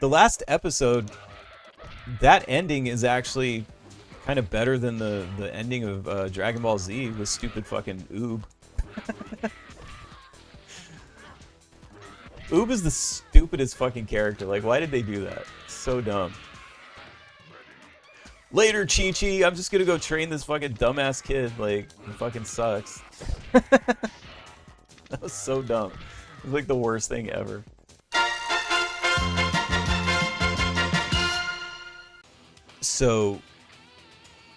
The last episode, that ending is actually kind of better than the ending of Dragon Ball Z with stupid fucking Oob. Oob is the stupidest fucking character. Like, why did they do that? So dumb. Later, Chi-Chi. I'm just gonna go train this fucking dumbass kid. Like, he fucking sucks. That was so dumb. It was like the worst thing ever. So,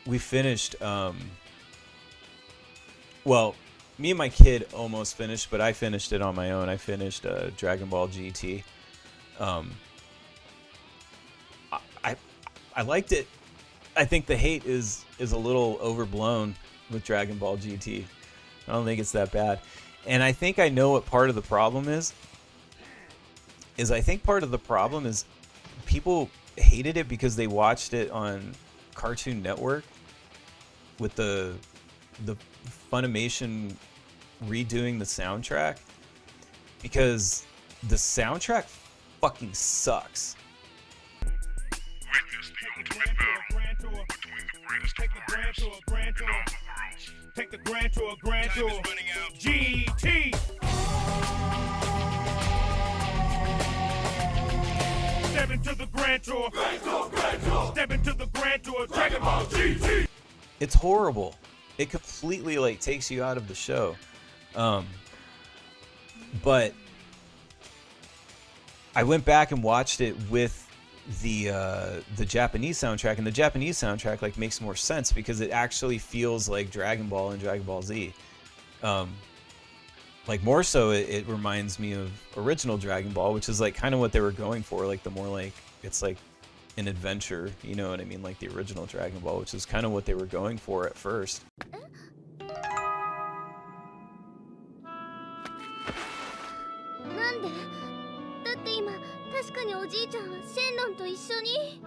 we finished, well, me and my kid almost finished, but I finished it on my own. I finished Dragon Ball GT. I liked it. I think the hate is a little overblown with Dragon Ball GT. I don't think it's that bad. And I think I know what part of the problem is. I think part of the problem is people hated it because they watched it on Cartoon Network with the Funimation redoing the soundtrack, because the soundtrack fucking sucks. Witness the ultimate battle between the greatest of warriors in all the worlds. Take the Grand Tour, Grand Tour. Time is running out. GT. Step into the Grand Tour. Grand Tour, Grand Tour. Step into the Grand Tour. Dragon Ball GT. It's horrible. It completely like takes you out of the show. But I went back and watched it with the Japanese soundtrack, and the Japanese soundtrack like makes more sense because it actually feels like Dragon Ball and Dragon Ball Z. Like more so, it reminds me of original Dragon Ball, which is like kind of what they were going for. Like the more like it's like an adventure, you know what I mean? Like the original Dragon Ball, which is kind of what they were going for at first. なんで？だって今確かにおじいちゃんはシェンロンと一緒に。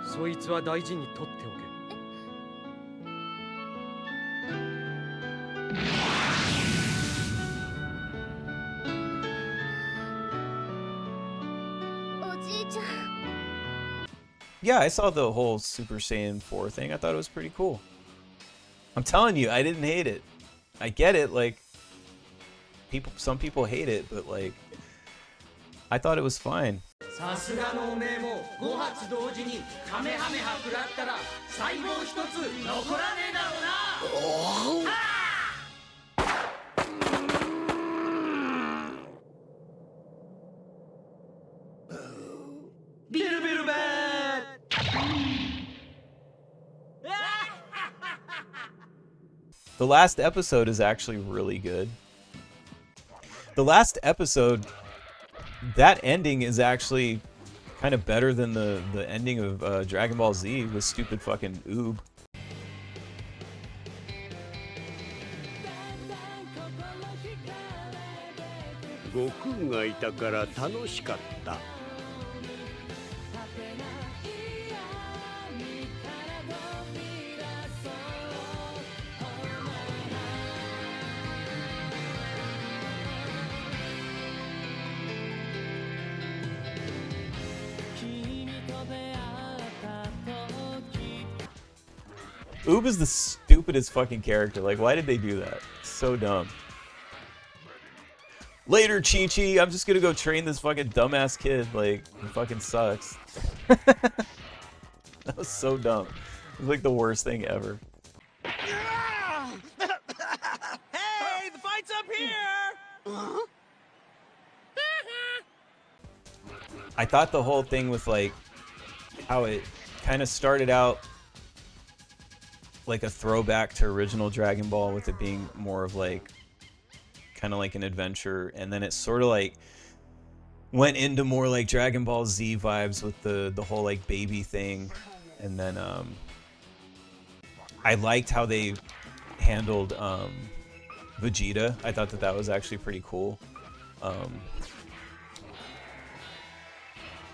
そいつは大事に取っておけ。おじいちゃん。 Yeah, I saw the whole Super Saiyan 4 thing. I thought it was pretty cool. I'm telling you, I didn't hate it. I get it, like some people hate it, but like I thought it was fine. さすがのおめえも5発同時にカメハメハ食らったら細胞一つ残らねえだろうな。ビルビルベー The last episode is actually really good. The last episode, that ending is actually kind of better than the ending of Dragon Ball Z with stupid fucking Oob. 悟空がいたから楽しかった。 Oob is the stupidest fucking character. Like, why did they do that? So dumb. Later, Chi-Chi. I'm just gonna go train this fucking dumbass kid. Like, he fucking sucks. That was so dumb. It was like the worst thing ever. Hey, the fight's up here. I thought the whole thing with like how it kind of started out like a throwback to original Dragon Ball, with it being more of like kind of like an adventure, and then it sort of like went into more like Dragon Ball Z vibes with the whole like baby thing. And then I liked how they handled Vegeta. I thought that was actually pretty cool.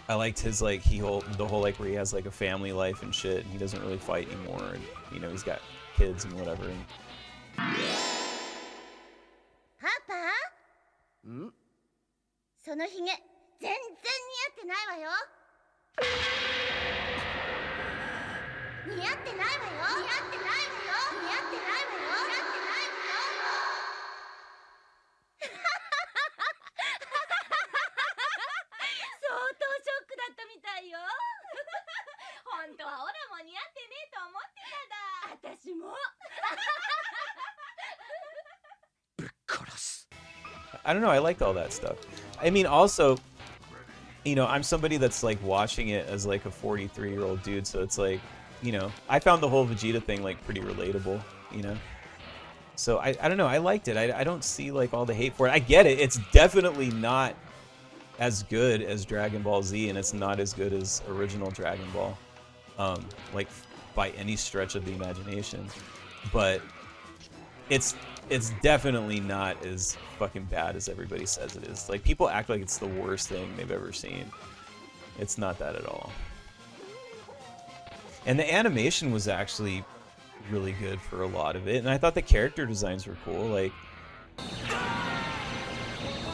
I liked his like the whole like where he has like a family life and shit, and he doesn't really fight anymore, and you know he's got kids and whatever. And... パパ？ん？そのひげ全然似合ってないわよ。似合ってないわよ。似合ってないわよ。似合ってないわよ。似合ってないわよ。相当ショックだったみたいよ。本当はオラも似合ってねえと思ってただ。私も。I don't know. I liked all that stuff. I mean, also, you know, I'm somebody that's like watching it as like a 43-year-old dude, so it's like, you know, I found the whole Vegeta thing like pretty relatable, you know. So I don't know. I liked it. I don't see like all the hate for it. I get it. It's definitely not as good as Dragon Ball Z, and it's not as good as original Dragon Ball, like by any stretch of the imagination. But it's definitely not as fucking bad as everybody says it is. Like, people act like it's the worst thing they've ever seen. It's not that at all. And the animation was actually really good for a lot of it, and I thought the character designs were cool. Like,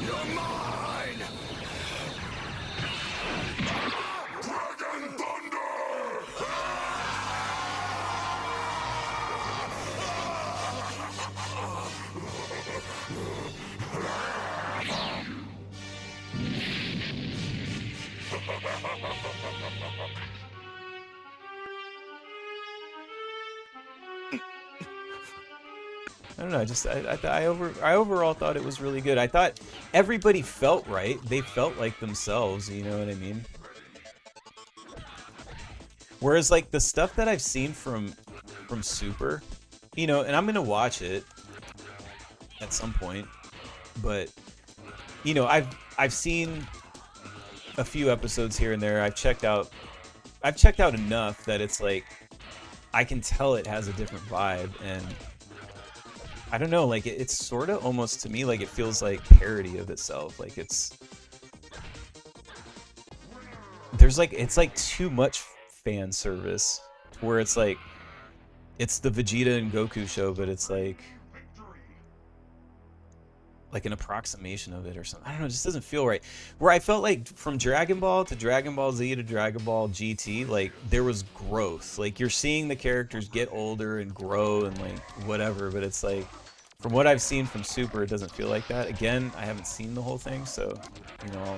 You're mine! Dragon Thunder! I don't know. I overall thought it was really good. I thought everybody felt right. They felt like themselves. You know what I mean? Whereas like the stuff that I've seen from Super, you know, and I'm gonna watch it at some point, but you know, I've seen a few episodes here and there. I've checked out enough that it's like I can tell it has a different vibe, and I don't know, like it's sort of almost to me like it feels like parody of itself. Like it's like too much fan service, where it's like it's the Vegeta and Goku show, but it's like an approximation of it or something. I don't know, it just doesn't feel right. Where I felt like from Dragon Ball to Dragon Ball Z to Dragon Ball GT, like there was growth. Like you're seeing the characters get older and grow and like whatever, but it's like from what I've seen from Super, it doesn't feel like that. Again, I haven't seen the whole thing, so you know,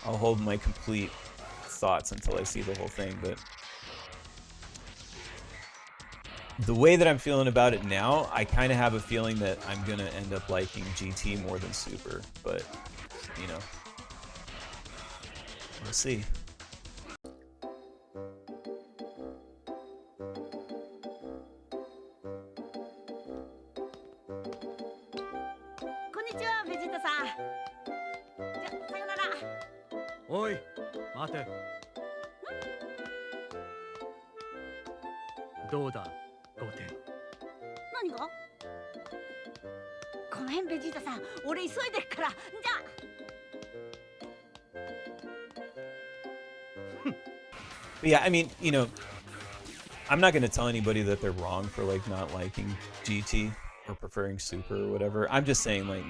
I'll hold my complete thoughts until I see the whole thing, but the way that I'm feeling about it now, I kind of have a feeling that I'm gonna end up liking GT more than Super, but you know, we'll see. こんにちは、ベジータさん。じゃ、さよなら。おい待て。どうだ5点。何が？ごめん、ベジータさん。俺急いでっから。じゃあ。Yeah, I mean, you know, I'm not going to tell anybody that they're wrong for like not liking GT or preferring Super or whatever. I'm just saying like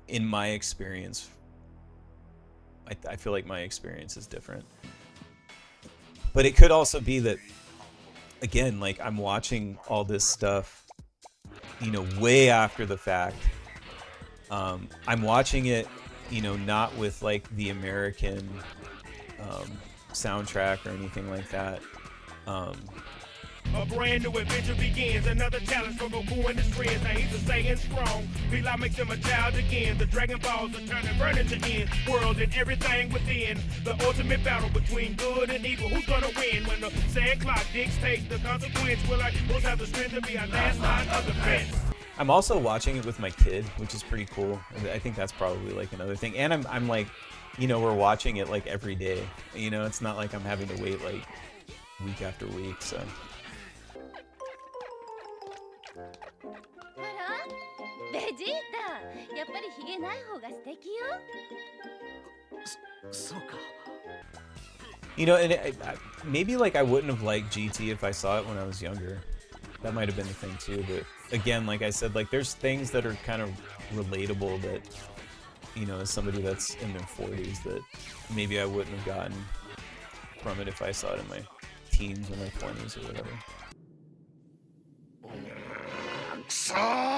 in my experience, I feel like my experience is different. But it could also be that, again, like I'm watching all this stuff, you know, way after the fact. I'm watching it, you know, not with like the American soundtrack or anything like that. A brand new adventure begins. Another challenge for Goku and his friends. Now he's a Saiyan strong. Vila makes him a child again. The Dragon Balls are turning burning to end. World and everything within. The ultimate battle between good and evil. Who's gonna win? When the sand clock dictates the consequence. Will I both have the strength to be our last line of defense? I'm also watching it with my kid, which is pretty cool. I think that's probably like another thing. And I'm like, you know, we're watching it like every day. You know, it's not like I'm having to wait like week after week, so. あら、ベジータ。やっぱりヒゲない方が素敵よ。そうか。 You know, and maybe like I wouldn't have liked GT if I saw it when I was younger. That might have been the thing too, but again, like I said, like there's things that are kind of relatable that you know, as somebody that's in their 40s, that maybe I wouldn't have gotten from it if I saw it in my teens or my 20s or whatever. くそー